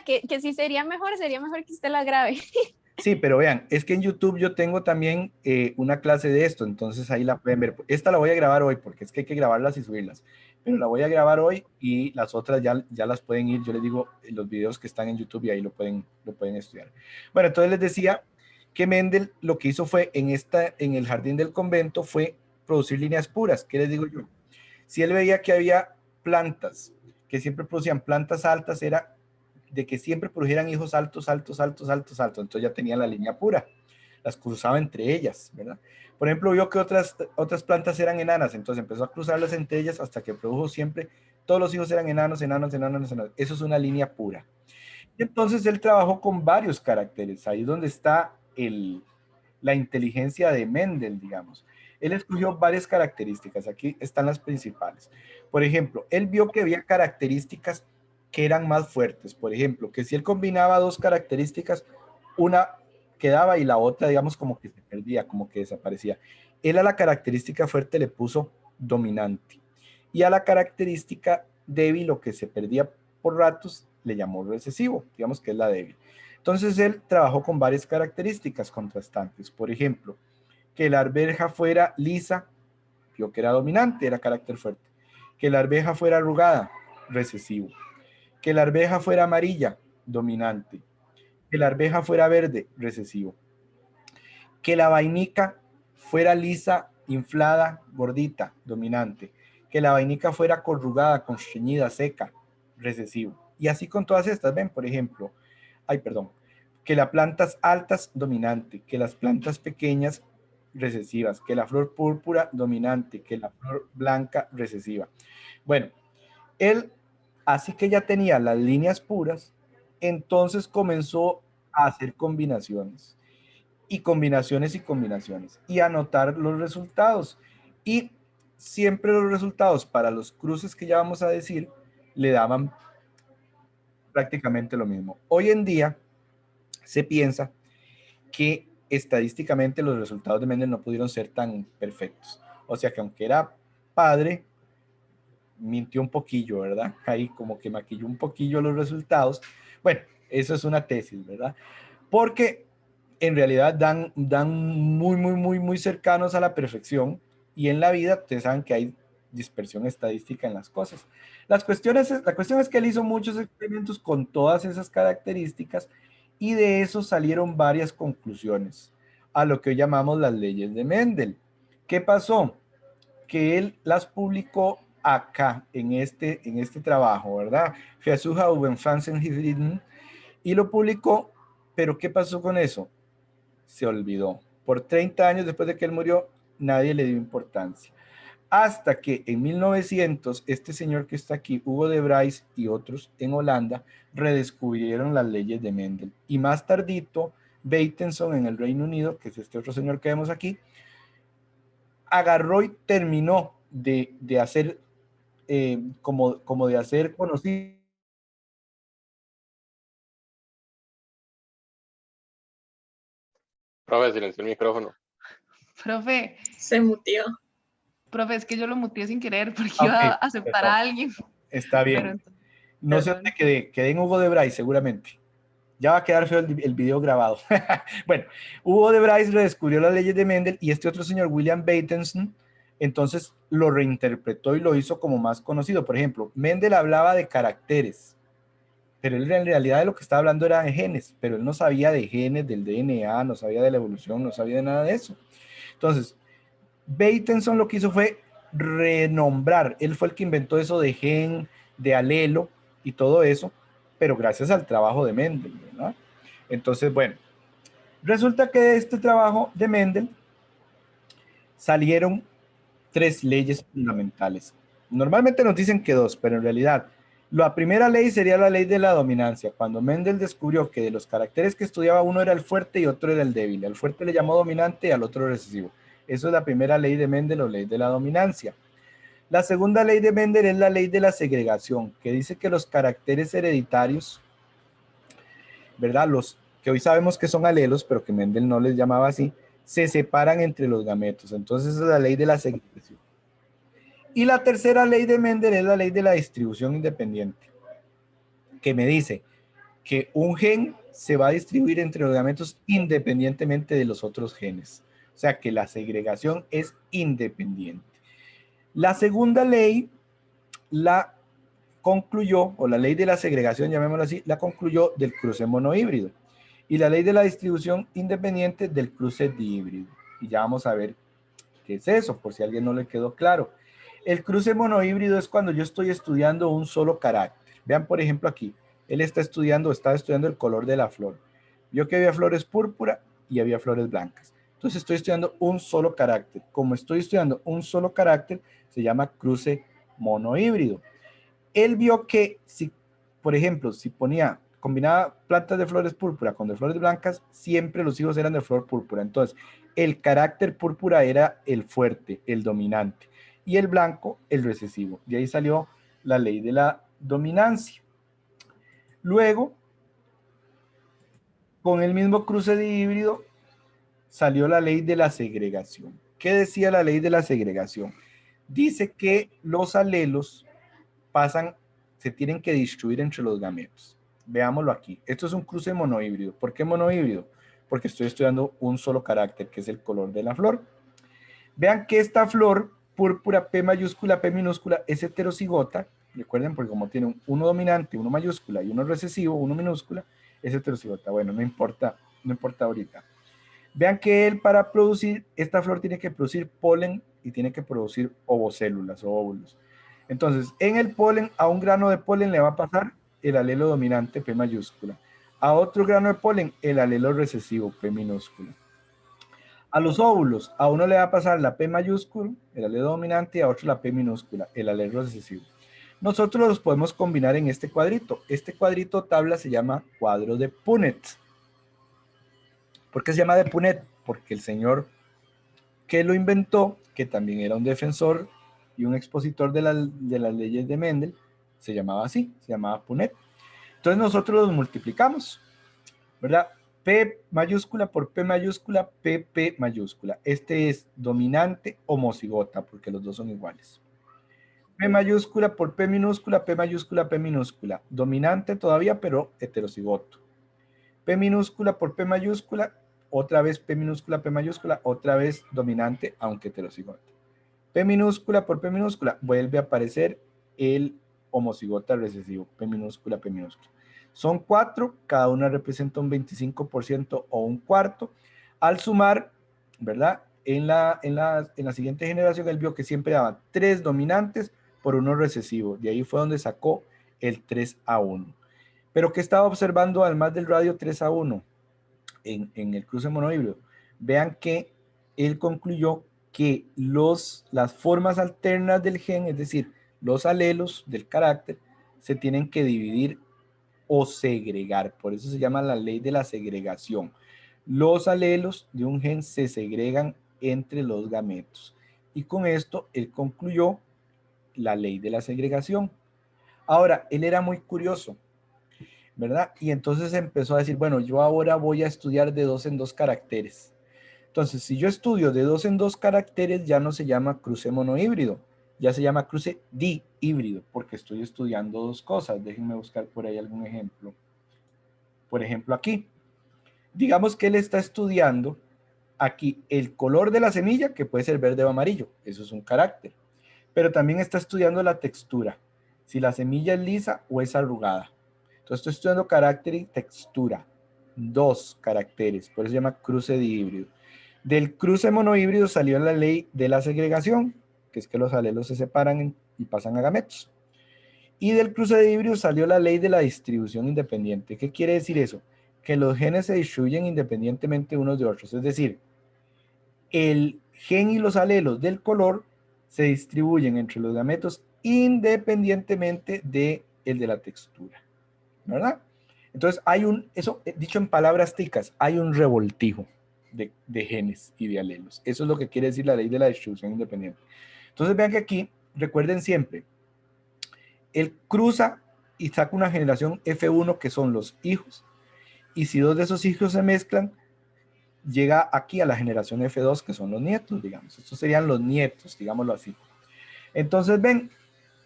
que si sería mejor que usted la grabe. Sí, pero vean, es que en YouTube yo tengo también una clase de esto, entonces ahí la pueden ver. Esta la voy a grabar hoy porque es que hay que grabarlas y subirlas, pero la voy a grabar hoy y las otras ya las pueden ir, yo les digo, los videos que están en YouTube y ahí lo pueden estudiar. Bueno, entonces les decía que Mendel lo que hizo fue en el jardín del convento fue producir líneas puras. ¿Qué les digo yo? Si él veía que había plantas que siempre producían plantas altas, era de que siempre produjeran hijos altos, altos, altos, altos, altos. Entonces ya tenía la línea pura. Las cruzaba entre ellas, ¿verdad? Por ejemplo, vio que otras plantas eran enanas, entonces empezó a cruzarlas entre ellas hasta que produjo siempre, todos los hijos eran enanos, enanos, enanos, enanos. Eso es una línea pura. Y entonces él trabajó con varios caracteres, ahí donde está la inteligencia de Mendel, digamos. Él escogió varias características, aquí están las principales. Por ejemplo, él vio que había características que eran más fuertes. Por ejemplo, que si él combinaba dos características, una quedaba y la otra, digamos, como que se perdía, como que desaparecía. Él a la característica fuerte le puso dominante. Y a la característica débil, o que se perdía por ratos, le llamó recesivo, digamos que es la débil. Entonces él trabajó con varias características contrastantes. Por ejemplo, que la arveja fuera lisa, vio que era dominante, era carácter fuerte. Que la arveja fuera arrugada, recesivo. Que la arveja fuera amarilla, dominante. Que la arveja fuera verde, recesivo. Que la vainica fuera lisa, inflada, gordita, dominante. Que la vainica fuera corrugada, constreñida, seca, recesivo. Y así con todas estas, ven, por ejemplo, que las plantas altas, dominante, que las plantas pequeñas, recesivas, que la flor púrpura, dominante, que la flor blanca, recesiva. Bueno, él, así que ya tenía las líneas puras, entonces comenzó a hacer combinaciones y combinaciones y combinaciones y anotar los resultados. Y siempre los resultados para los cruces que ya vamos a decir le daban prácticamente lo mismo. Hoy en día se piensa que estadísticamente los resultados de Mendel no pudieron ser tan perfectos. O sea que aunque era padre, mintió un poquillo, ¿verdad? Ahí como que maquilló un poquillo los resultados. Bueno, eso es una tesis, ¿verdad? Porque en realidad dan muy, muy, muy, muy cercanos a la perfección, y en la vida ustedes saben que hay dispersión estadística en las cosas. La cuestión es que él hizo muchos experimentos con todas esas características y de eso salieron varias conclusiones a lo que hoy llamamos las leyes de Mendel. ¿Qué pasó? Que él las publicó acá, en este trabajo, ¿verdad? Versuche über Pflanzenhybriden, y lo publicó, pero ¿qué pasó con eso? Se olvidó. Por 30 años después de que él murió, nadie le dio importancia. Hasta que en 1900, este señor que está aquí, Hugo de Bryce y otros en Holanda, redescubrieron las leyes de Mendel. Y más tardito, Bateson en el Reino Unido, que es este otro señor que vemos aquí, agarró y terminó de hacer, como de hacer conocido. Profe, silenció el micrófono. Profe, Se mutió. profe, es que yo lo muteé sin querer porque Ok, iba a aceptar perdón. a alguien. Está bien. Pero entonces, No sé dónde quedé en Hugo de Bryce seguramente. Ya va a quedar feo el video grabado. Bueno, Hugo de Bryce redescubrió las leyes de Mendel y este otro señor, William Bateson, entonces lo reinterpretó y lo hizo como más conocido. Por ejemplo, Mendel hablaba de caracteres, pero él en realidad de lo que estaba hablando era de genes, pero él no sabía de genes, del DNA, no sabía de la evolución, no sabía de nada de eso. Entonces, Bateson lo que hizo fue renombrar, él fue el que inventó eso de gen, de alelo y todo eso, pero gracias al trabajo de Mendel, ¿verdad? Entonces, bueno, resulta que de este trabajo de Mendel salieron 3 leyes fundamentales. Normalmente nos dicen que 2, pero en realidad la primera ley sería la ley de la dominancia. Cuando Mendel descubrió que de los caracteres que estudiaba, uno era el fuerte y otro era el débil. Al fuerte le llamó dominante y al otro recesivo. Eso es la primera ley de Mendel, o ley de la dominancia. La segunda ley de Mendel es la ley de la segregación, que dice que los caracteres hereditarios, ¿verdad? Los que hoy sabemos que son alelos, pero que Mendel no les llamaba así, se separan entre los gametos. Entonces esa es la ley de la segregación. Y la tercera ley de Mendel es la ley de la distribución independiente, que me dice que un gen se va a distribuir entre los gametos independientemente de los otros genes. O sea que la segregación es independiente. La segunda ley la concluyó, o la ley de la segregación, llamémoslo así, la concluyó del cruce monohíbrido. Y la ley de la distribución independiente del cruce dihíbrido. Y ya vamos a ver qué es eso, por si a alguien no le quedó claro. El cruce monohíbrido es cuando yo estoy estudiando un solo carácter. Vean, por ejemplo, aquí. Él estaba estudiando el color de la flor. Vio que había flores púrpura y había flores blancas. Entonces estoy estudiando un solo carácter. Como estoy estudiando un solo carácter, se llama cruce monohíbrido. Él vio que si, por ejemplo, si combinaba plantas de flores púrpura con de flores blancas, siempre los hijos eran de flor púrpura. Entonces, el carácter púrpura era el fuerte, el dominante, y el blanco, el recesivo. De ahí salió la ley de la dominancia. Luego, con el mismo cruce de híbrido, salió la ley de la segregación. ¿Qué decía la ley de la segregación? Dice que los alelos se tienen que distribuir entre los gametos. Veámoslo aquí. Esto es un cruce monohíbrido. ¿Por qué monohíbrido? Porque estoy estudiando un solo carácter, que es el color de la flor. Vean que esta flor, púrpura, P mayúscula, P minúscula, es heterocigota. Recuerden, porque como tiene uno dominante, uno mayúscula y uno recesivo, uno minúscula, es heterocigota. Bueno, no importa ahorita. Vean que él, para producir, esta flor tiene que producir polen y tiene que producir ovocélulas o óvulos. Entonces, en el polen, a un grano de polen le va a pasar el alelo dominante P mayúscula. A otro grano de polen, el alelo recesivo P minúscula. A los óvulos, a uno le va a pasar la P mayúscula, el alelo dominante, y a otro la P minúscula, el alelo recesivo. Nosotros los podemos combinar en este cuadrito. Este cuadrito tabla se llama cuadro de Punnett. ¿Por qué se llama de Punnett? Porque el señor que lo inventó, que también era un defensor y un expositor de las leyes de Mendel, se llamaba así, se llamaba Punnett. Entonces nosotros los multiplicamos, ¿verdad? P mayúscula por P mayúscula, PP mayúscula. Este es dominante homocigota, porque los dos son iguales. P mayúscula por P minúscula, P mayúscula, P minúscula. Dominante todavía, pero heterocigoto. P minúscula por P mayúscula, otra vez P minúscula, P mayúscula, otra vez dominante, aunque heterocigoto. P minúscula por P minúscula, vuelve a aparecer el homocigota recesivo, P minúscula, P minúscula. Son 4, cada una representa un 25% o un cuarto. Al sumar, ¿verdad? En la siguiente generación, él vio que siempre daban 3 dominantes por 1 recesivo. De ahí fue donde sacó el 3-1. Pero ¿qué estaba observando además del radio 3-1 en el cruce monohíbrido? Vean que él concluyó que las formas alternas del gen, es decir, los alelos del carácter, se tienen que dividir o segregar. Por eso se llama la ley de la segregación. Los alelos de un gen se segregan entre los gametos. Y con esto él concluyó la ley de la segregación. Ahora, él era muy curioso, ¿verdad? Y entonces empezó a decir, bueno, yo ahora voy a estudiar de 2 en 2 caracteres. Entonces, si yo estudio de 2 en 2 caracteres, ya no se llama cruce monohíbrido, ya se llama cruce dihíbrido, porque estoy estudiando 2 cosas. Déjenme buscar por ahí algún ejemplo. Por ejemplo, aquí. Digamos que él está estudiando aquí el color de la semilla, que puede ser verde o amarillo. Eso es un carácter. Pero también está estudiando la textura. Si la semilla es lisa o es arrugada. Entonces estoy estudiando carácter y textura. 2 caracteres. Por eso se llama cruce dihíbrido. Del cruce monohíbrido salió la ley de la segregación, que es que los alelos se separan y pasan a gametos. Y del cruce dihíbrido salió la ley de la distribución independiente. ¿Qué quiere decir eso? Que los genes se distribuyen independientemente unos de otros. Es decir, el gen y los alelos del color se distribuyen entre los gametos independientemente del de la textura, ¿verdad? Entonces eso dicho en palabras ticas, hay un revoltijo de genes y de alelos. Eso es lo que quiere decir la ley de la distribución independiente. Entonces vean que aquí, recuerden siempre, él cruza y saca una generación F1 que son los hijos, y si 2 de esos hijos se mezclan, llega aquí a la generación F2 que son los nietos, digamos. Estos serían los nietos, digámoslo así. Entonces ven,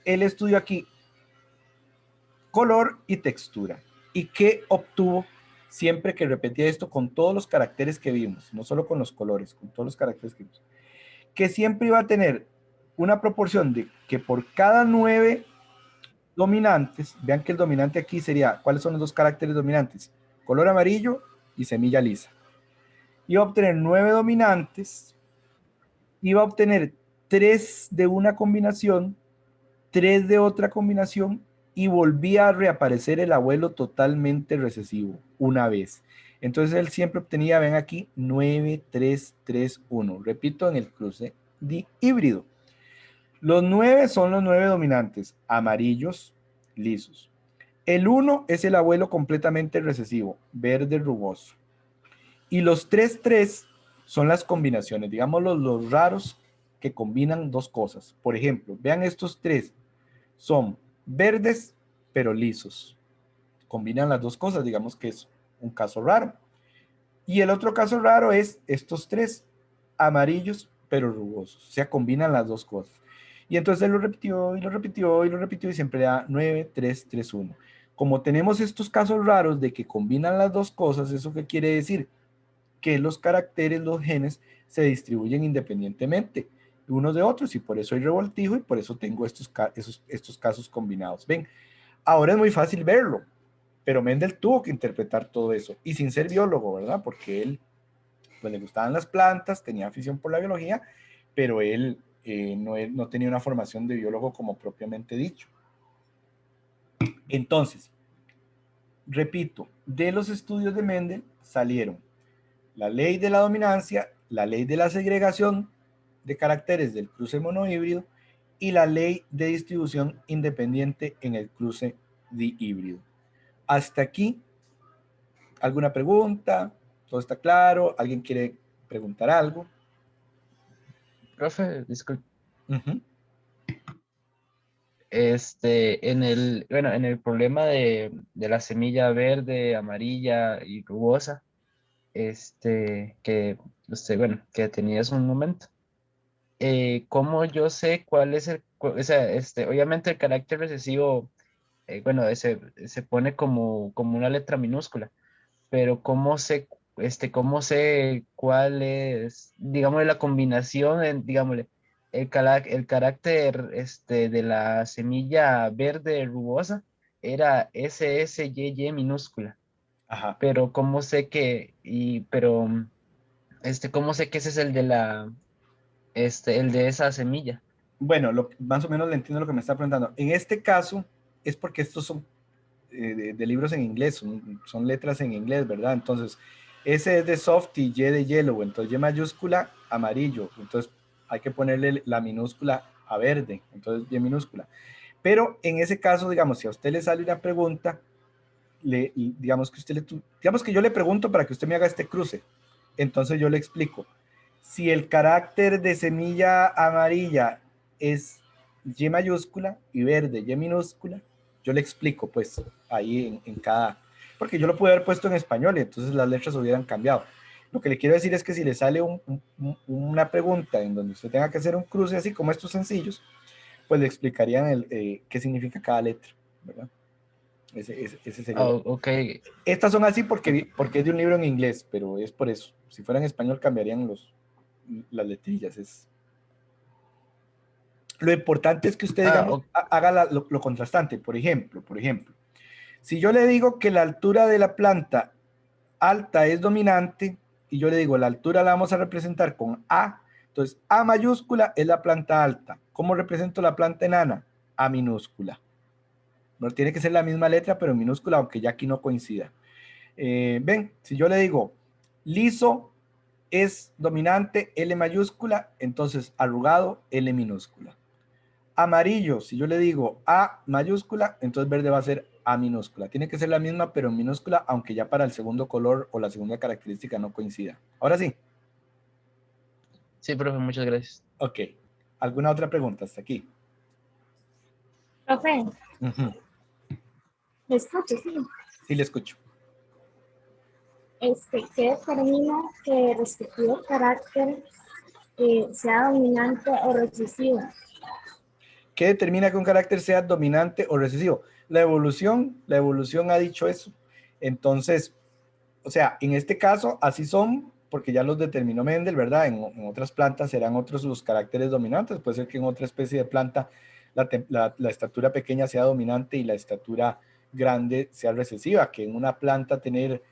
él estudió aquí color y textura. ¿Y qué obtuvo siempre que repetía esto con todos los caracteres que vimos? No solo con los colores, con todos los caracteres que vimos. Que siempre iba a tener una proporción de que por cada 9 dominantes, vean que el dominante aquí sería, ¿cuáles son los dos caracteres dominantes? Color amarillo y semilla lisa. Iba a obtener 9 dominantes, iba a obtener 3 de una combinación, 3 de otra combinación, y volvía a reaparecer el abuelo totalmente recesivo una vez. Entonces él siempre obtenía, ven aquí, 9, 3, 3, 1. Repito, en el cruce de híbrido. Los 9 son los 9 dominantes, amarillos, lisos. El 1 es el abuelo completamente recesivo, verde rugoso. Y los 3, 3 son las combinaciones, digamos los raros que combinan dos cosas. Por ejemplo, vean estos 3, son verdes pero lisos. Combinan las dos cosas, digamos que es un caso raro. Y el otro caso raro es estos 3, amarillos pero rugosos. O sea, combinan las dos cosas. Y entonces él lo repitió y lo repitió y lo repitió y siempre da 9, 3, 3, 1. Como tenemos estos casos raros de que combinan las dos cosas, ¿eso qué quiere decir? Que los caracteres, los genes, se distribuyen independientemente unos de otros y por eso hay revoltijo y por eso tengo estos casos combinados. Ven, ahora es muy fácil verlo, pero Mendel tuvo que interpretar todo eso y sin ser biólogo, ¿verdad? Porque él pues, le gustaban las plantas, tenía afición por la biología, pero él no tenía una formación de biólogo como propiamente dicho. Entonces, repito, de los estudios de Mendel salieron la ley de la dominancia, la ley de la segregación de caracteres del cruce monohíbrido y la ley de distribución independiente en el cruce dihíbrido. Hasta aquí, ¿alguna pregunta? ¿Todo está claro? ¿Alguien quiere preguntar algo? Profe, disculpe. Uh-huh. En el problema de la semilla verde, amarilla y rugosa, que que tenías un momento. ¿Cómo yo sé cuál es o sea, obviamente el carácter recesivo, se pone como una letra minúscula, pero cómo sé cuál es, digámosle, la combinación, digámosle, el carácter, de la semilla verde rugosa era SSYY minúscula, Ajá. pero cómo sé que ese es el de esa semilla. Bueno, más o menos le entiendo lo que me está preguntando. En este caso, es porque estos son de libros en inglés, son letras en inglés, ¿verdad? Entonces, S es de soft y Y de yellow, entonces Y mayúscula, amarillo, entonces hay que ponerle la minúscula a verde, entonces Y minúscula. Pero en ese caso, digamos, si a usted le sale una pregunta, digamos que yo le pregunto para que usted me haga este cruce, entonces yo le explico. Si el carácter de semilla amarilla es Y mayúscula y verde Y minúscula, yo le explico pues ahí en cada, porque yo lo pude haber puesto en español y entonces las letras hubieran cambiado. Lo que le quiero decir es que si le sale una pregunta en donde usted tenga que hacer un cruce así como estos sencillos, pues le explicarían qué significa cada letra, ¿verdad? Ese sería. Ok. Estas son así porque es de un libro en inglés, pero es por eso. Si fuera en español cambiarían las letrillas. Lo importante es que usted, digamos, haga lo contrastante. Por ejemplo, si yo le digo que la altura de la planta alta es dominante y yo le digo la altura la vamos a representar con A, entonces A mayúscula es la planta alta. ¿Cómo represento la planta enana? A minúscula. No tiene que ser la misma letra, pero en minúscula, aunque ya aquí no coincida. Ven, si yo le digo liso es dominante L mayúscula, entonces arrugado L minúscula. Amarillo, si yo le digo A mayúscula, entonces verde va a ser A minúscula. Tiene que ser la misma, pero en minúscula, aunque ya para el segundo color o la segunda característica no coincida. Ahora sí. Sí, profe, muchas gracias. Ok. ¿Alguna otra pregunta hasta aquí? Profe, Uh-huh. ¿me escucho? Sí. Sí, le escucho. ¿Qué determina que el respectivo carácter sea dominante o recesivo? ¿Qué determina que un carácter sea dominante o recesivo? La evolución ha dicho eso. Entonces, o sea, en este caso, así son, porque ya los determinó Mendel, ¿verdad? En otras plantas serán otros los caracteres dominantes. Puede ser que en otra especie de planta la estatura pequeña sea dominante y la estatura grande sea recesiva, que en una planta tener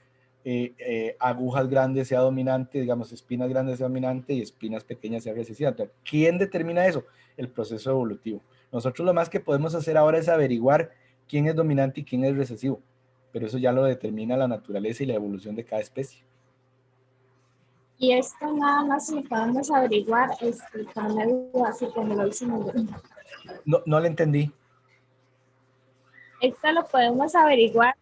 agujas grandes sea dominante, digamos, espinas grandes sea dominante y espinas pequeñas sea recesiva. Entonces, ¿quién determina eso? El proceso evolutivo. Nosotros lo más que podemos hacer ahora es averiguar quién es dominante y quién es recesivo, pero eso ya lo determina la naturaleza y la evolución de cada especie. Y esto nada más lo podemos averiguar con algo así como lo hizo Mendel. No le entendí. Esto lo podemos averiguar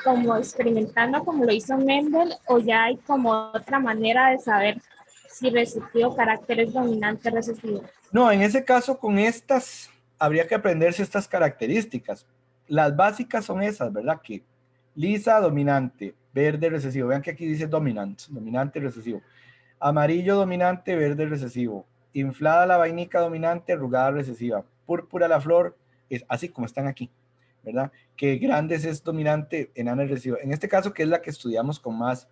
como experimentando como lo hizo Mendel, o ya hay como otra manera de saber si recesivo carácter es dominante o recesivo. No, en ese caso con estas habría que aprenderse estas características. Las básicas son esas, ¿verdad? Que lisa, dominante, verde, recesivo. Vean que aquí dice dominante, recesivo. Amarillo, dominante, verde, recesivo. Inflada la vainica, dominante, arrugada, recesiva. Púrpura la flor, es así como están aquí, ¿verdad? Que grandes es dominante, enana es recesivo. En este caso, que es la que estudiamos con más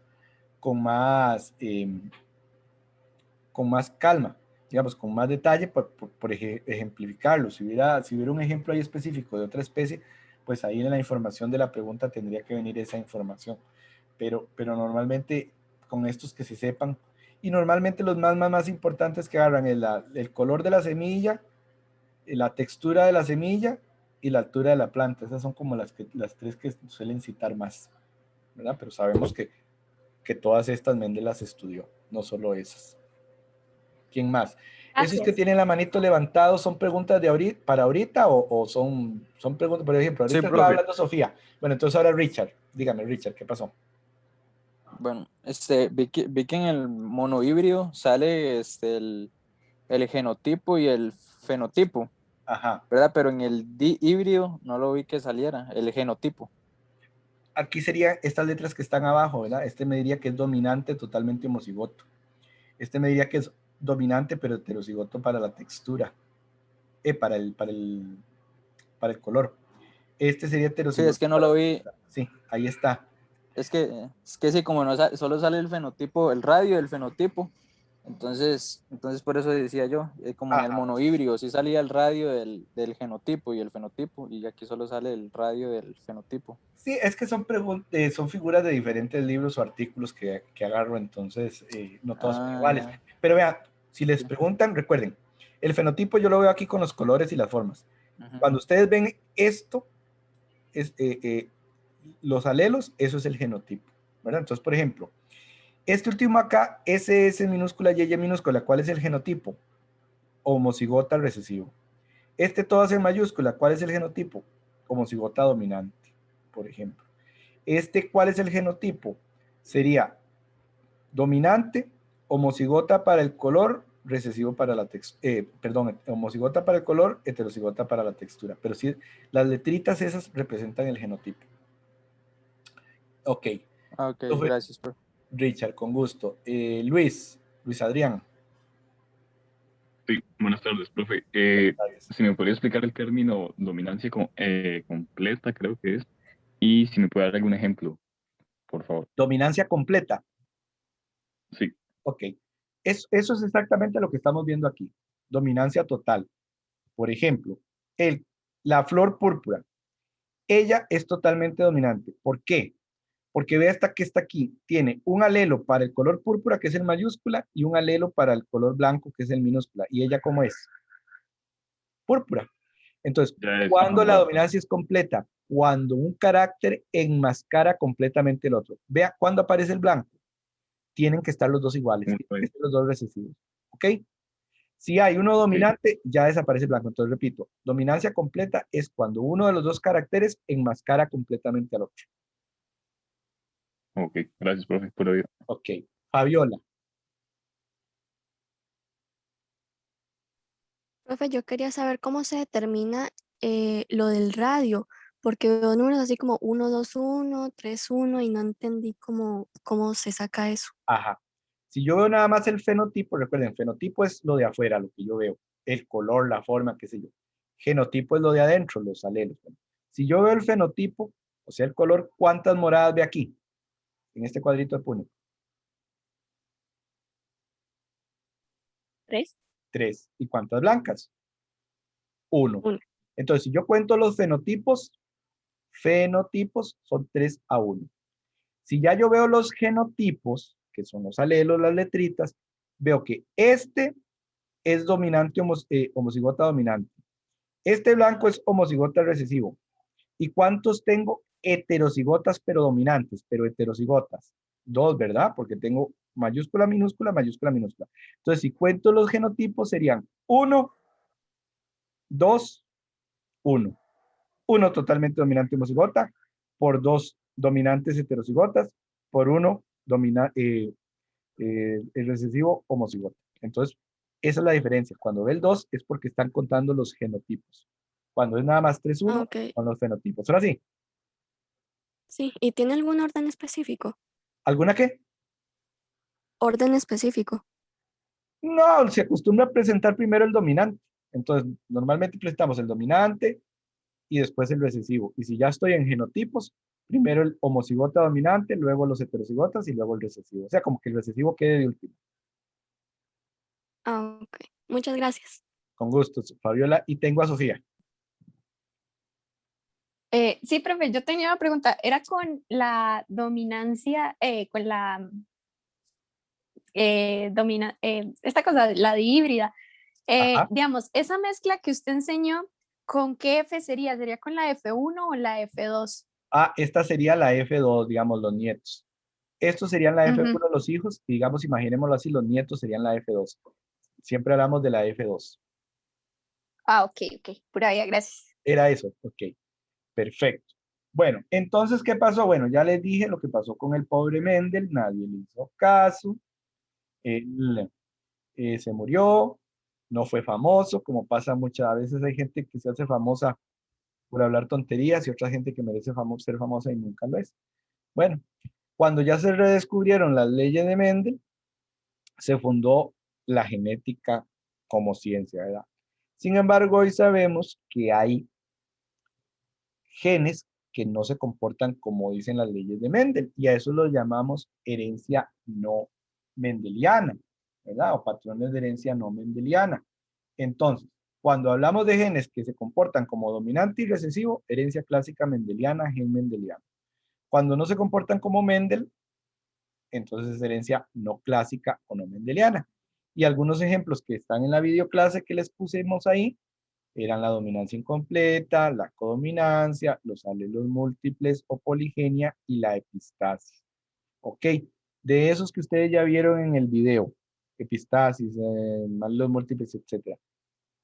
calma, digamos, con más detalle por ejemplificarlo. Si hubiera un ejemplo ahí específico de otra especie, pues ahí en la información de la pregunta tendría que venir esa información. Pero normalmente con estos que se sepan, y normalmente los más importantes que agarran es el color de la semilla, la textura de la semilla y la altura de la planta. Esas son como las tres que suelen citar más, ¿verdad? Pero sabemos que todas estas Mendel las estudió, no solo esas. ¿Quién más? ¿Esos que Gracias. tienen la manito levantado son preguntas de ahorita, para ahorita o son preguntas, por ejemplo, Sí, ahorita estaba profe. hablando Sofía. Bueno, entonces ahora Richard. Dígame, Richard, ¿qué pasó? Bueno, vi que en el monohíbrido sale el genotipo y el fenotipo, Ajá. ¿verdad? Pero en el dihíbrido no lo vi que saliera, el genotipo. Aquí serían estas letras que están abajo, ¿verdad? Este me diría que es dominante, totalmente homocigoto. Este me diría que es dominante, pero heterocigoto para la textura. Para el color. Este sería Sí, heterocigoto es que no para lo la vi, textura. Sí, ahí está. es que sí, como no solo sale el fenotipo, el radio del fenotipo, entonces por eso decía yo, como en el Ajá. monohíbrido sí salía el radio del genotipo y el fenotipo, y aquí solo sale el radio del fenotipo. Sí, es que son figuras de diferentes libros o artículos que agarro, entonces no todas son Ah, iguales. ya. Pero vean, si les Sí. preguntan, recuerden, el fenotipo yo lo veo aquí con los colores y las formas. Ujú. Cuando ustedes ven esto, los alelos, eso es el genotipo, ¿verdad? Entonces, por ejemplo, este último acá, SS minúscula y Y minúscula, ¿cuál es el genotipo? Homocigota recesivo. Este todas en mayúscula, ¿cuál es el genotipo? Homocigota dominante, por ejemplo. ¿Cuál es el genotipo? Sería dominante, homocigota para el color, recesivo para la textura, homocigota para el color, heterocigota para la textura. Pero sí, las letritas esas representan el genotipo. Ok. Ah, ok, Esto fue gracias, profe. Richard, con gusto. Luis Adrián. Sí, buenas tardes, profe. Si me podría explicar el término dominancia completa, creo que es, y si me puede dar algún ejemplo, por favor. Dominancia completa. Sí. Ok. Eso es exactamente lo que estamos viendo aquí. Dominancia total. Por ejemplo, la flor púrpura. Ella es totalmente dominante. ¿Por qué? Porque vea esta que está aquí. Tiene un alelo para el color púrpura, que es el mayúscula, y un alelo para el color blanco, que es el minúscula. ¿Y ella cómo es? Púrpura. Entonces, Ya es, ¿cuándo la ajá, dominancia es completa? Cuando un carácter enmascara completamente el otro. Vea, ¿cuándo aparece el blanco? Tienen que estar los dos iguales, tienen que estar los dos recesivos. ¿Ok? Si hay uno ok, dominante, ya desaparece el blanco. Entonces, repito, dominancia completa es cuando uno de los dos caracteres enmascara completamente al otro. ok, gracias, profe, por oír. Ok. Fabiola. Profe, yo quería saber cómo se determina lo del radio, porque veo números así como 1, 2, 1, 3, 1 y no entendí cómo se saca eso. Ajá. Si yo veo nada más el fenotipo, recuerden, fenotipo es lo de afuera, lo que yo veo, el color, la forma, qué sé yo. Genotipo es lo de adentro, los alelos. Si yo veo el fenotipo, O sea, el color, ¿cuántas moradas ve aquí? En este cuadrito de Pune. 3, 3. ¿Y cuántas blancas? 1. 1. Entonces, si yo cuento los fenotipos son 3-1. Si ya yo veo los genotipos, que son los alelos, las letritas, veo que este es dominante, homocigota dominante. Este blanco es homocigota recesivo. ¿Y cuántos tengo? Heterocigotas, pero dominantes, pero heterocigotas. 2, ¿verdad? Porque tengo mayúscula, minúscula, mayúscula, minúscula. Entonces, si cuento los genotipos, serían 1, 2, 1. 1 totalmente dominante homocigota, por 2 dominantes heterocigotas, por 1 el recesivo homocigota. Entonces, esa es la diferencia. Cuando ve el 2 es porque están contando los genotipos. Cuando es nada más 3-1, Ok, son los fenotipos. Ahora sí, sí. ¿Y tiene algún orden específico? ¿alguna qué? Orden específico. No, se acostumbra a presentar primero el dominante. Entonces, normalmente presentamos el dominante y después el recesivo. Y si ya estoy en genotipos, primero el homocigota dominante, luego los heterocigotas y luego el recesivo. O sea, como que el recesivo quede de último. Ah, ok. Muchas gracias. Con gusto, Fabiola. Y tengo a Sofía. Sí, profe, yo tenía una pregunta. Era con la dominancia, con la esta cosa, la de híbrida. Ajá. Digamos, esa mezcla que usted enseñó, ¿con qué F sería? ¿Sería con la F1 o la F2? Ah, esta sería la F2, digamos, los nietos. Estos serían la Ujú. F1 los hijos, y digamos, imaginémoslo así, los nietos serían la F2. Siempre hablamos de la F2. Ah, ok, ok. Pura vida, gracias. Era eso, ok. Perfecto. Bueno, entonces, ¿qué pasó? Bueno, ya les dije lo que pasó con el pobre Mendel, nadie le hizo caso, él se murió, no fue famoso, como pasa muchas veces hay gente que se hace famosa por hablar tonterías y otra gente que merece ser famosa y nunca lo es. Bueno, cuando ya se redescubrieron las leyes de Mendel, se fundó la genética como ciencia, ¿verdad? Sin embargo, hoy sabemos que hay genes que no se comportan como dicen las leyes de Mendel, y a eso lo llamamos herencia no mendeliana, ¿verdad? O patrones de herencia no mendeliana. Entonces, cuando hablamos de genes que se comportan como dominante y recesivo, herencia clásica mendeliana, gen mendeliano. Cuando no se comportan como Mendel, entonces es herencia no clásica o no mendeliana. Y algunos ejemplos que están en la videoclase que les pusimos ahí eran la dominancia incompleta, la codominancia, los alelos múltiples o poligenia y la epistasis. Ok, de esos que ustedes ya vieron en el video, epistasis, alelos múltiples, etcétera.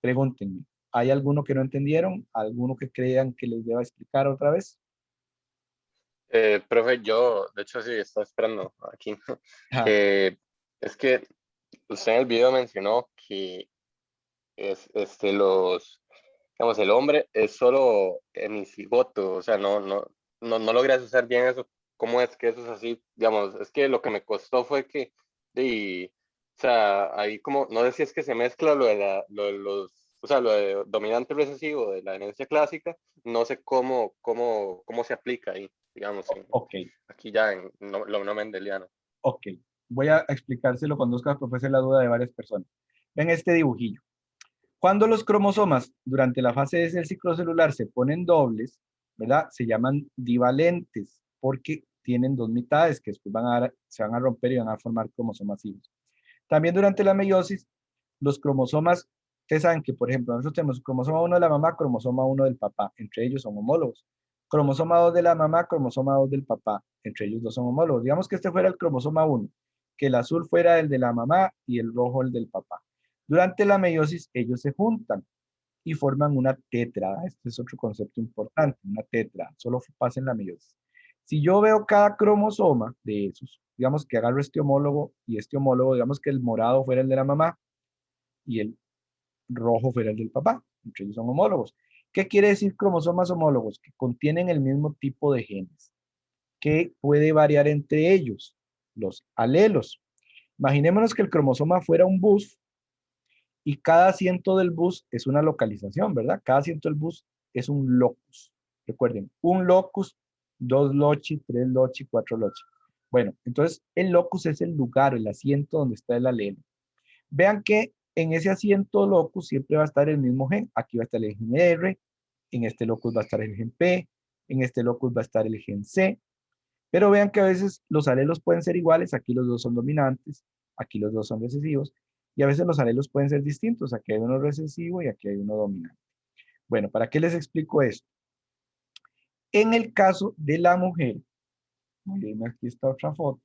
Pregúntenme, ¿hay alguno que no entendieron? ¿Alguno que crean que les deba explicar otra vez? Profe, yo, de hecho, sí, estaba esperando aquí. Ah, Que es que usted en el video mencionó que digamos, el hombre es solo hemicigoto, o sea, no logré asociar bien eso. ¿Cómo es que eso es así? Digamos, es que lo que me costó fue que, o sea, ahí como, no sé si es que se mezcla lo de los, o sea, lo de dominante recesivo de la herencia clásica, no sé cómo se aplica ahí, digamos, ok, aquí ya en lo no mendeliano. ok. Voy a explicárselo con dos cosas porque fue la duda de varias personas. Ven este dibujillo. Cuando los cromosomas durante la fase del ciclo celular se ponen dobles, ¿verdad? Se llaman divalentes porque tienen dos mitades que después se van a romper y van a formar cromosomas hijos. También durante la meiosis, los cromosomas, ustedes saben que, por ejemplo, nosotros tenemos cromosoma 1 de la mamá, cromosoma 1 del papá, entre ellos son homólogos. Cromosoma 2 de la mamá, cromosoma 2 del papá, entre ellos dos son homólogos. Digamos que este fuera el cromosoma 1, que el azul fuera el de la mamá y el rojo el del papá. Durante la meiosis, ellos se juntan y forman una tétrada. Este es otro concepto importante, una tétrada. Solo pasa en la meiosis. Si yo veo cada cromosoma de esos, digamos que agarro este homólogo, digamos que el morado fuera el de la mamá y el rojo fuera el del papá. Entre ellos son homólogos. ¿Qué quiere decir cromosomas homólogos? Que contienen el mismo tipo de genes. ¿Qué puede variar entre ellos? Los alelos. Imaginémonos que el cromosoma fuera un bus y cada asiento del bus es una localización, ¿verdad? Cada asiento del bus es un locus. Recuerden, un locus 2 loci, 3 loci, 4 loci. Bueno, entonces el locus es el lugar, el asiento donde está el alelo. Vean que en ese asiento locus siempre va a estar el mismo gen. Aquí va a estar el gen R, en este locus va a estar el gen P, en este locus va a estar el gen C. Pero vean que a veces los alelos pueden ser iguales, aquí los dos son dominantes, aquí los dos son recesivos, y a veces los alelos pueden ser distintos, aquí hay uno recesivo y aquí hay uno dominante. Bueno, ¿para qué les explico esto? En el caso de la mujer, aquí está otra foto.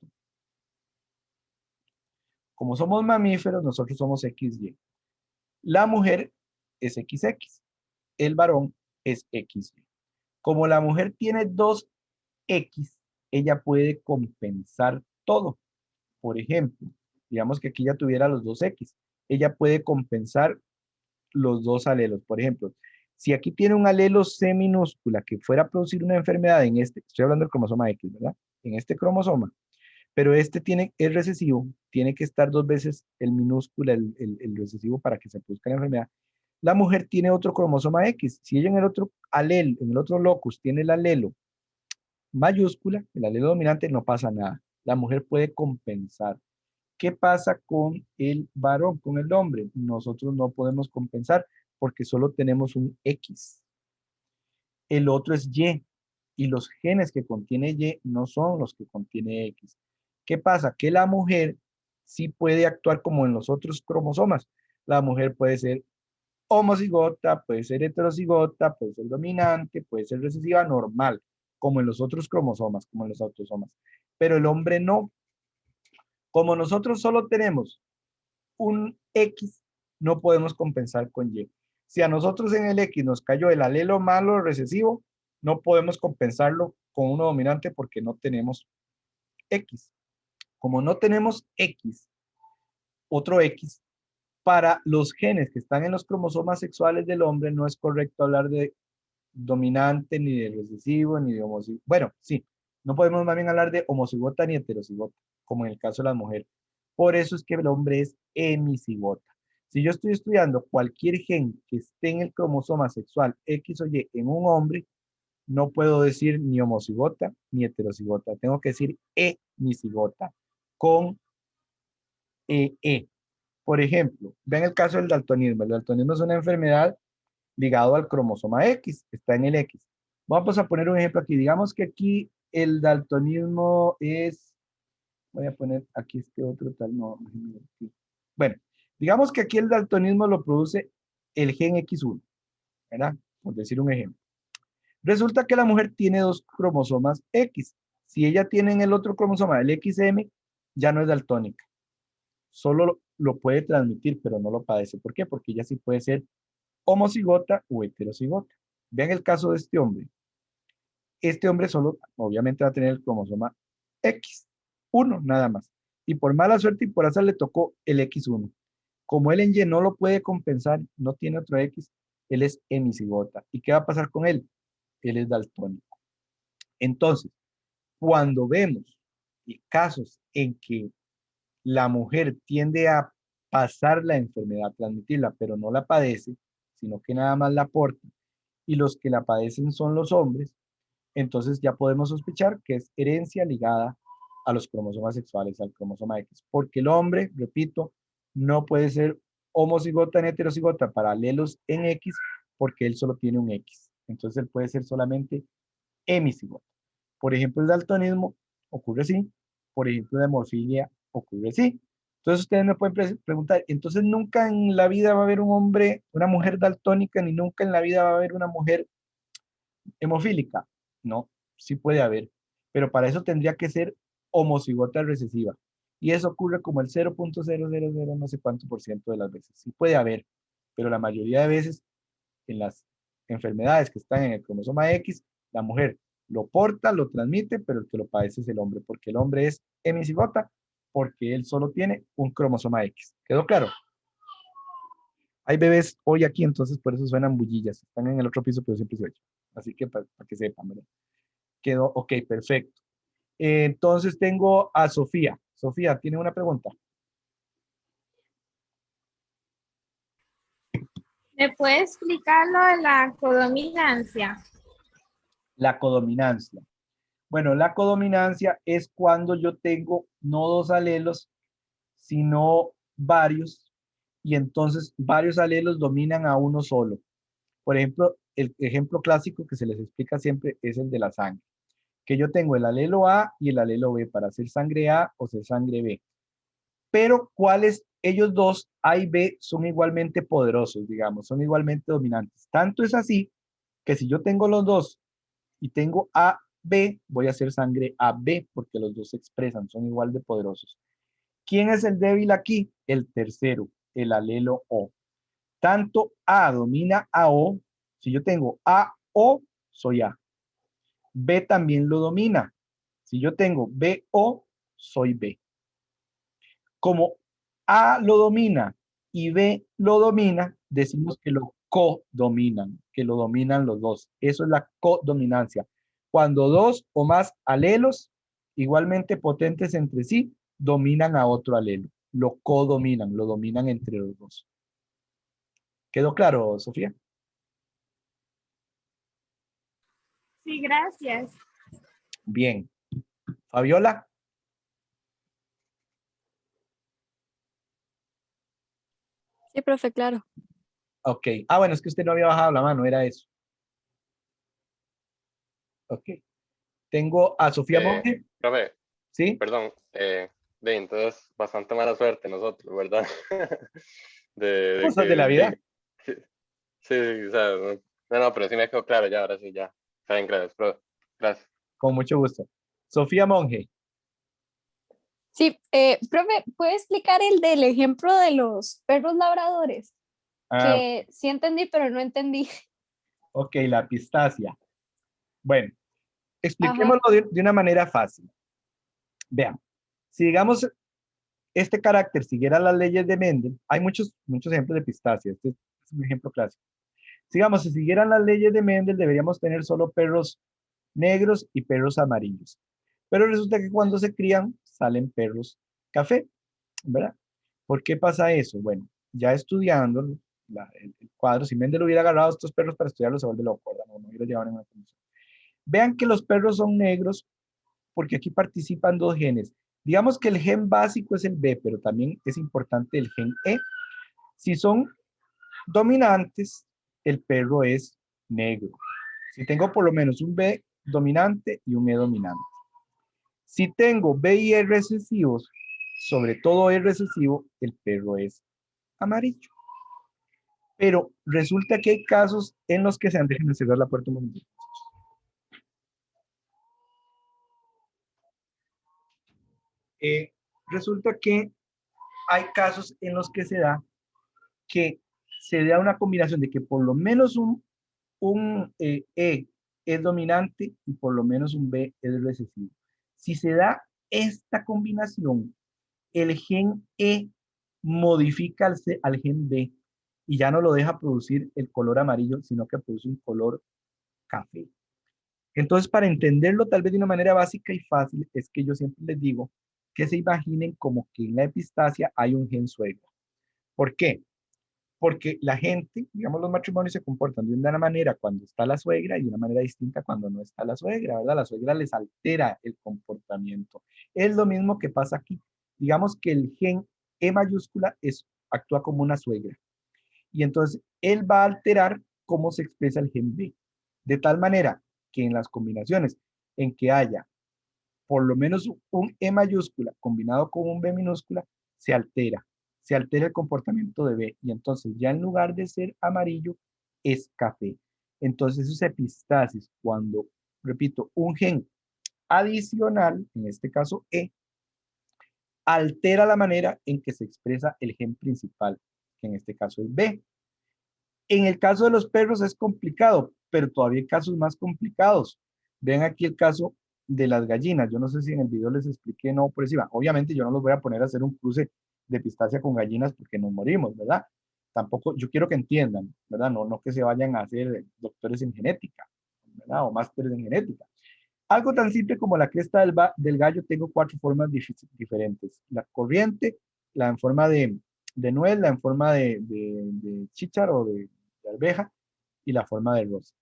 Como somos mamíferos, nosotros somos XY. La mujer es XX, el varón es XY. Como la mujer tiene dos X, ella puede compensar todo. Por ejemplo, digamos que aquí ya tuviera los dos X, ella puede compensar los dos alelos. Por ejemplo, si aquí tiene un alelo C minúscula que fuera a producir una enfermedad en este, estoy hablando del cromosoma X, ¿verdad? En este cromosoma, pero este es recesivo, tiene que estar 2 veces el minúscula, el recesivo para que se produzca la enfermedad. La mujer tiene otro cromosoma X. Si ella en el otro alelo, en el otro locus, tiene el alelo mayúscula, el alelo dominante, no pasa nada. La mujer puede compensar. ¿Qué pasa con el varón, con el hombre? Nosotros no podemos compensar porque solo tenemos un X. El otro es y los genes que contiene Y no son los que contiene X. ¿Qué pasa? Que la mujer sí puede actuar como en los otros cromosomas. La mujer puede ser homocigota, puede ser heterocigota, puede ser dominante, puede ser recesiva normal, como en los otros cromosomas, como en los autosomas. Pero el hombre no. Como nosotros solo tenemos un X, no podemos compensar con Y. Si a nosotros en el X nos cayó el alelo malo recesivo, no podemos compensarlo con uno dominante porque no tenemos X. Como no tenemos X, otro X, para los genes que están en los cromosomas sexuales del hombre no es correcto hablar de dominante, ni de recesivo, ni de homocigota. Bueno, sí, no podemos más bien hablar de homocigota ni heterocigota, como en el caso de la mujer. Por eso es que el hombre es hemicigota. Si yo estoy estudiando cualquier gen que esté en el cromosoma sexual X o Y en un hombre, no puedo decir ni homocigota ni heterocigota. Tengo que decir hemicigota con E. Por ejemplo, vean el caso del daltonismo. El daltonismo es una enfermedad ligado al cromosoma X, está en el X. Vamos a poner un ejemplo aquí. Digamos que aquí el daltonismo es, voy a poner aquí este otro tal, no, aquí. Bueno, digamos que aquí el daltonismo lo produce el gen X1, ¿verdad? Por decir un ejemplo. Resulta que la mujer tiene dos cromosomas X. Si ella tiene en el otro cromosoma el XM, ya no es daltónica. Solo lo puede transmitir, pero no lo padece. ¿Por qué? Porque ella sí puede ser homocigota o heterocigota. Vean el caso de este hombre. Este hombre solo, obviamente, va a tener el cromosoma X1 nada más. Y por mala suerte y por azar le tocó el X1. Como él en Y no lo puede compensar, no tiene otro X, él es hemicigota. ¿Y qué va a pasar con él? Él es daltónico. Entonces, cuando vemos casos en que la mujer tiende a pasar la enfermedad, transmitirla, pero no la padece, sino que nada más la aporta, y los que la padecen son los hombres, entonces ya podemos sospechar que es herencia ligada a los cromosomas sexuales, al cromosoma X, porque el hombre, repito, no puede ser homocigota ni heterocigota para alelos en X, porque él solo tiene un X. Entonces él puede ser solamente hemicigota. Por ejemplo, el daltonismo ocurre así, por ejemplo, la hemofilia ocurre así. Entonces ustedes me pueden preguntar, entonces nunca en la vida va a haber un hombre, una mujer daltónica, ni nunca en la vida va a haber una mujer hemofílica. No, sí puede haber, pero para eso tendría que ser homocigota recesiva. Y eso ocurre como el 0.000 no sé cuánto por ciento de las veces. Sí puede haber, pero la mayoría de veces en las enfermedades que están en el cromosoma X, la mujer lo porta, lo transmite, pero el que lo padece es el hombre, porque el hombre es hemicigota, porque él solo tiene un cromosoma X. ¿Quedó claro? Hay bebés hoy aquí, entonces por eso suenan bullillas. Están en el otro piso, pero siempre se oye. Así que para que sepan, ¿verdad? Quedó, ok, perfecto. Entonces tengo a Sofía. Sofía, ¿tiene una pregunta? ¿Me puede explicar lo de la codominancia? La codominancia. Bueno, la codominancia es cuando yo tengo no dos alelos, sino varios, y entonces varios alelos dominan a uno solo. Por ejemplo, el ejemplo clásico que se les explica siempre es el de la sangre, que yo tengo el alelo A y el alelo B para ser sangre A o ser sangre B. Pero ¿cuáles? Ellos dos, A y B, son igualmente poderosos, digamos, son igualmente dominantes. Tanto es así que si yo tengo los dos y tengo A, B, voy a hacer sangre AB porque los dos se expresan, son igual de poderosos. ¿Quién es el débil aquí? El tercero, el alelo O. Tanto A domina a O, si yo tengo A, O, soy A. B también lo domina. Si yo tengo B, O, soy B. Como A lo domina y B lo domina, decimos que lo codominan, que lo dominan los dos. Eso es la codominancia. Cuando dos o más alelos igualmente potentes entre sí dominan a otro alelo. Lo codominan, lo dominan entre los dos. ¿Quedó claro, Sofía? Sí, gracias. Bien. Fabiola. Sí, profe, claro. Ok. Ah, bueno, es que usted no había bajado la mano, era eso. Ok. Tengo a Sofía Monge. Profe, ¿Sí? perdón, entonces bastante mala suerte nosotros, ¿verdad? de Cosas de la vida. sí, sí, o sea, no, pero sí me quedó claro ya, ahora sí, ya. Está bien, gracias, profe. Gracias. Con mucho gusto. Sofía Monge. Sí, profe, ¿puede explicar el del ejemplo de los perros labradores? Ah, Que sí entendí, pero no entendí. ok, la pistacia. Bueno, Ajá. expliquémoslo de una manera fácil. Vean, si digamos este carácter siguiera las leyes de Mendel, hay muchos ejemplos de pistacia, este es un ejemplo clásico. Digamos, si siguieran las leyes de Mendel, deberíamos tener solo perros negros y perros amarillos. Pero resulta que cuando se crían, salen perros café, ¿verdad? ¿Por qué pasa eso? Bueno, ya estudiando el cuadro, si Mendel hubiera agarrado a estos perros para estudiarlos, se vuelve loco, ¿verdad? No hubiera llevado ninguna conclusión. Vean que los perros son negros porque aquí participan dos genes. Digamos que el gen básico es el B, pero también es importante el gen E. Si son dominantes, el perro es negro. Si tengo por lo menos un B dominante y un E dominante. Si tengo B y E recesivos, sobre todo E recesivo, el perro es amarillo. Pero resulta que hay casos en los que se han dejado cerrar la puerta un momento. Resulta que hay casos en los que se da que se da una combinación de que por lo menos un E es dominante y por lo menos un B es recesivo. Si se da esta combinación, el gen E modifica al gen B y ya no lo deja producir el color amarillo, sino que produce un color café. Entonces, para entenderlo tal vez de una manera básica y fácil, es que yo siempre les digo que se imaginen como que en la epistasia hay un gen suegra. ¿Por qué? Porque la gente, digamos, los matrimonios se comportan de una manera cuando está la suegra y de una manera distinta cuando no está la suegra, ¿verdad? La suegra les altera el comportamiento. Es lo mismo que pasa aquí. Digamos que el gen E mayúscula actúa como una suegra. Y entonces él va a alterar cómo se expresa el gen B. De tal manera que en las combinaciones en que haya por lo menos un E mayúscula combinado con un B minúscula, se altera el comportamiento de B y entonces ya en lugar de ser amarillo es café. Entonces eso es epistasis cuando, repito, un gen adicional, en este caso E, altera la manera en que se expresa el gen principal, que en este caso es B. En el caso de los perros es complicado, pero todavía hay casos más complicados. Ven aquí el caso de las gallinas. Yo no sé si en el video les expliqué, no por encima. Obviamente yo no los voy a poner a hacer un cruce de pistacia con gallinas porque nos morimos, ¿verdad? Tampoco, yo quiero que entiendan, ¿verdad? No que se vayan a hacer doctores en genética, ¿verdad? O másteres en genética. Algo tan simple como la cresta del gallo, tengo 4 formas diferentes. La corriente, la en forma de nuez, la en forma de chícharo o de arveja y la forma de rosa.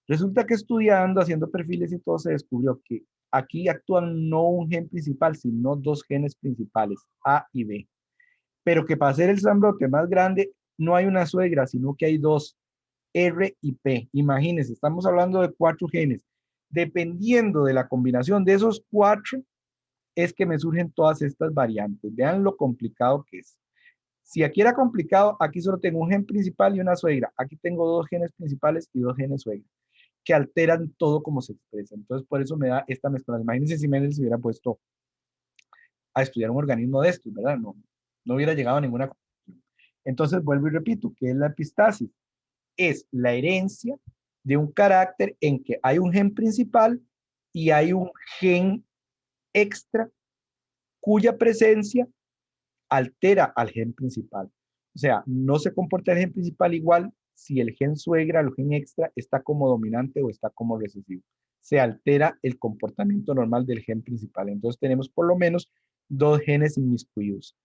Resulta que estudiando, haciendo perfiles y todo, se descubrió que aquí actúan no un gen principal, sino dos genes principales, A y B. Pero que para hacer el zambrote más grande, no hay una suegra, sino que hay dos, R y P. Imagínense, estamos hablando de 4 genes. Dependiendo de la combinación de esos 4, es que me surgen todas estas variantes. Vean lo complicado que es. Si aquí era complicado, aquí solo tengo un gen principal y una suegra. Aquí tengo 2 genes principales y 2 genes suegra, que alteran todo como se expresa. Entonces, por eso me da esta mezcla. Imagínense si Mendel se hubiera puesto a estudiar un organismo de estos, ¿verdad? No, no hubiera llegado a ninguna conclusión. Entonces, vuelvo y repito, ¿qué es la epistasis? Es la herencia de un carácter en que hay un gen principal y hay un gen extra cuya presencia altera al gen principal. O sea, no se comporta el gen principal igual si el gen suegra, el gen extra, está como dominante o está como recesivo. Se altera el comportamiento normal del gen principal. Entonces tenemos por lo menos 2 genes inmiscuidos.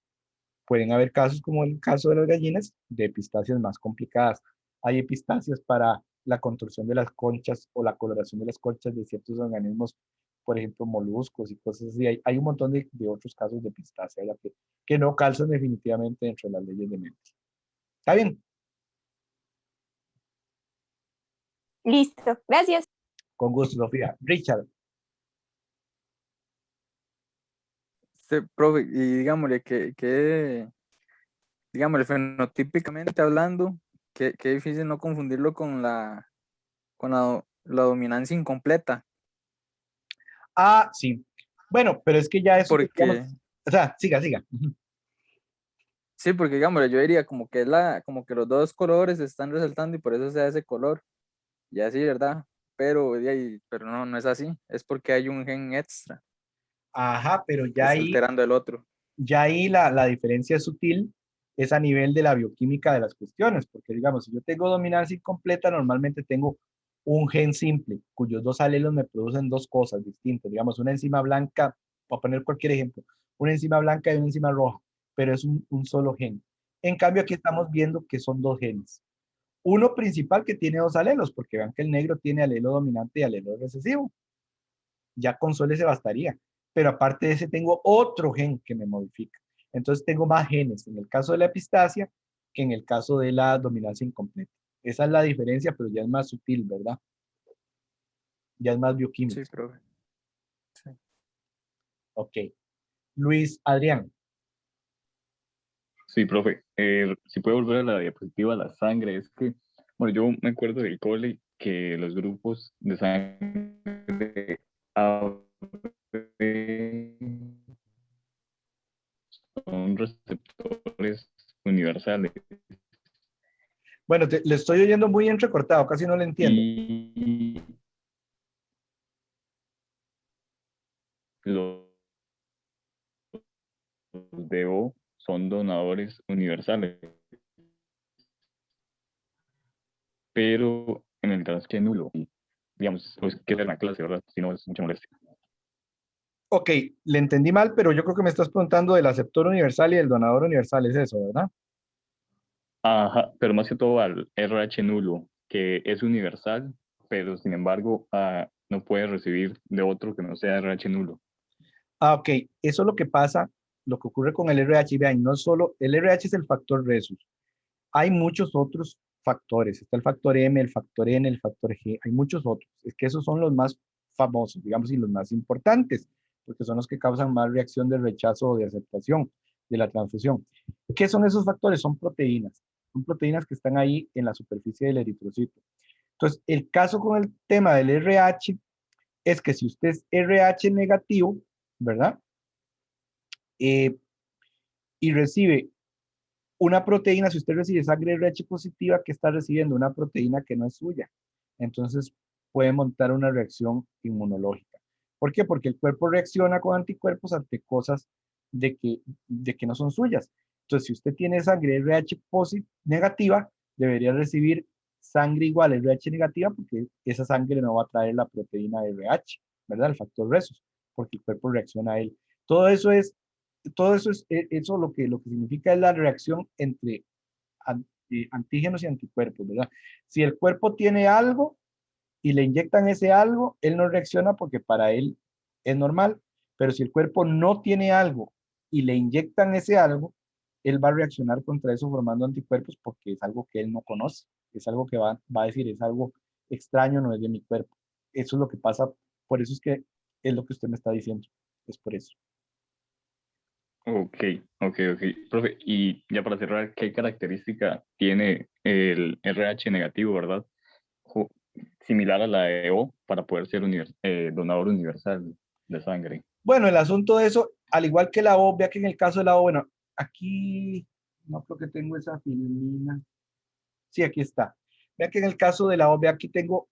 Pueden haber casos como el caso de las gallinas de epistasias más complicadas. Hay epistasias para la construcción de las conchas o la coloración de las conchas de ciertos organismos, por ejemplo, moluscos y cosas así. Hay un montón de otros casos de epistasia que no calzan definitivamente dentro de las leyes de Mendel. ¿Está bien? Listo, gracias. Con gusto, Sofía. Richard. Profe, y digámosle digámosle, fenotípicamente hablando, qué difícil no confundirlo con la dominancia incompleta. Ah, sí. Bueno, pero es que ya eso, digamos, Porque, o sea, siga. Ujú. sí, porque digámosle, yo diría como que como que los dos colores se están resaltando y por eso se da ese color. Y así, ¿verdad? Pero no, no es así. Es porque hay un gen extra Ajá, pero que está alterando el otro. ya ahí la diferencia sutil es a nivel de la bioquímica de las cuestiones, porque digamos, si yo tengo dominancia incompleta, normalmente tengo un gen simple, cuyos 2 alelos me producen 2 cosas distintas, digamos, una enzima blanca, para poner cualquier ejemplo, una enzima blanca y una enzima roja, pero es un solo gen. En cambio, aquí estamos viendo que son 2 genes. Uno principal que tiene 2 alelos, porque vean que el negro tiene alelo dominante y alelo recesivo. Ya con solo ese bastaría. Pero aparte de ese tengo otro gen que me modifica. Entonces tengo más genes en el caso de la epistasia que en el caso de la dominancia incompleta. Esa es la diferencia, pero ya es más sutil, ¿verdad? Ya es más Sí, bioquímico. profe. Sí. Ok. Luis Adrián. Sí, profe, si puede volver a la diapositiva, la sangre, es que, bueno, yo me acuerdo del cole que los grupos de sangre A, B, son receptores universales Bueno, le estoy oyendo muy entrecortado, casi no le entiendo. y los de O son donadores universales, pero en el caso que nulo, digamos, pues que es la clase, ¿verdad? Si no es mucha molestia. Ok, le entendí mal, pero yo creo que me estás preguntando del aceptor universal y el donador universal, es eso, ¿verdad? Ajá, pero más que todo al RH nulo, que es universal, pero sin embargo no puede recibir de otro que no sea RH nulo. Ah, ok, eso es lo que pasa, lo que ocurre con el RH, vean, no solo, el RH es el factor resus, hay muchos otros factores, está el factor M, el factor N, el factor G, hay muchos otros, es que esos son los más famosos, digamos, y los más importantes, porque son los que causan más reacción de rechazo o de aceptación de la transfusión. ¿Qué son esos factores? Son proteínas que están ahí en la superficie del eritrocito. Entonces, el caso con el tema del RH es que si usted es RH negativo, ¿verdad? Y recibe una proteína, si usted recibe sangre RH positiva, que está recibiendo una proteína que no es suya. Entonces puede montar una reacción inmunológica. ¿Por qué? Porque el cuerpo reacciona con anticuerpos ante cosas de que no son suyas. Entonces, si usted tiene sangre RH negativa, debería recibir sangre igual a RH negativa porque esa sangre no va a traer la proteína RH, ¿verdad? El factor resus, porque el cuerpo reacciona a él. Todo eso es eso lo que significa es la reacción entre antígenos y anticuerpos, ¿verdad? Si el cuerpo tiene algo y le inyectan ese algo, él no reacciona porque para él es normal, pero si el cuerpo no tiene algo y le inyectan ese algo, él va a reaccionar contra eso formando anticuerpos porque es algo que él no conoce, es algo que va a decir, es algo extraño, no es de mi cuerpo. Eso es lo que pasa, por eso es que es lo que usted me está diciendo, es por eso. Ok, ok. Profe, y ya para cerrar, ¿qué característica tiene el RH negativo, verdad? Jo- Similar a la de O para poder ser donador universal de sangre. Bueno, el asunto de eso, al igual que la O, vea que en el caso de la O, bueno, aquí no creo que tengo esa filmina. Sí, aquí está. Vea que en el caso de la O, vea aquí tengo,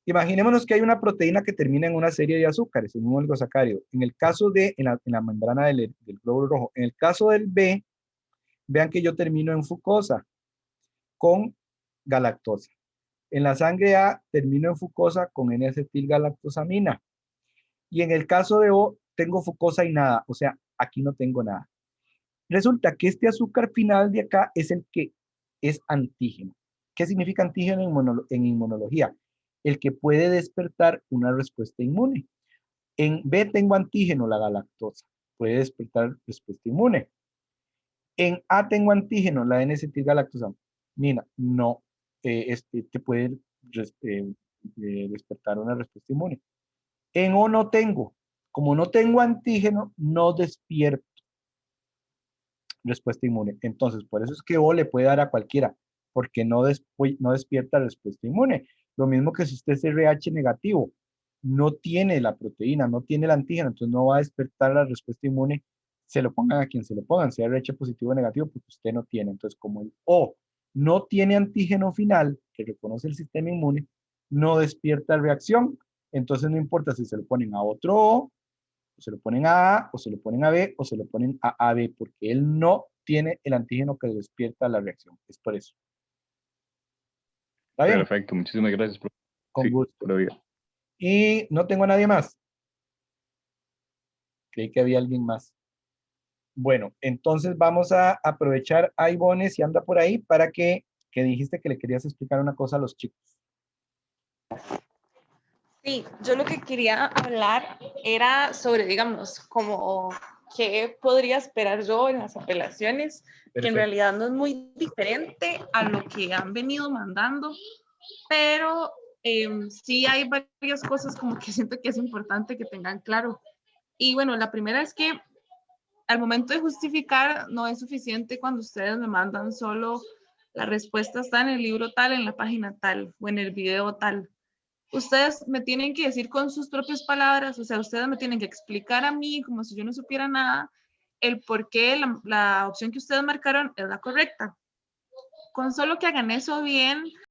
imaginémonos que hay una proteína que termina en una serie de azúcares, en un oligosacárido. En el caso de, en la membrana del glóbulo rojo. En el caso del B, vean que yo termino en fucosa con galactosa. En la sangre A, termino en fucosa con N-acetilgalactosamina. Y en el caso de O, tengo fucosa y nada, o sea, aquí no tengo nada. Resulta que este azúcar final de acá es el que es antígeno. ¿Qué significa antígeno en inmunología? El que puede despertar una respuesta inmune. En B tengo antígeno, la galactosa, puede despertar respuesta inmune. En A tengo antígeno, la N-acetilgalactosamina, no, te puede despertar una respuesta inmune. En O no tengo, como no tengo antígeno, no despierto respuesta inmune. Entonces, por eso es que O le puede dar a cualquiera, porque no despierta respuesta inmune. Lo mismo que si usted es RH negativo, no tiene la proteína, no tiene el antígeno, entonces no va a despertar la respuesta inmune, se lo pongan a quien se lo pongan, sea RH positivo o negativo, porque usted no tiene. Entonces, como el O no tiene antígeno final que reconoce el sistema inmune, no despierta reacción. Entonces, no importa si se lo ponen a otro O, o se lo ponen a A, o se lo ponen a B, o se lo ponen a AB, porque él no tiene el antígeno que despierta la reacción. Es por eso. ¿Está bien? Perfecto, muchísimas gracias, profe. Con Sí, gusto. pura vida. Y no tengo a nadie más. Creí que había alguien más. Bueno, entonces vamos a aprovechar a Ivonne si anda por ahí para que dijiste que le querías explicar una cosa a los chicos. Sí, yo lo que quería hablar era sobre, digamos, como qué podría esperar yo en las apelaciones, que en Perfecto. realidad no es muy diferente a lo que han venido mandando, pero sí hay varias cosas como que siento que es importante que tengan claro. Y bueno, la primera es que al momento de justificar no es suficiente cuando ustedes me mandan solo la respuesta está en el libro tal, en la página tal o en el video tal. Ustedes me tienen que decir con sus propias palabras, o sea, ustedes me tienen que explicar a mí como si yo no supiera nada, el por qué la opción que ustedes marcaron es la correcta. Con solo que hagan eso bien,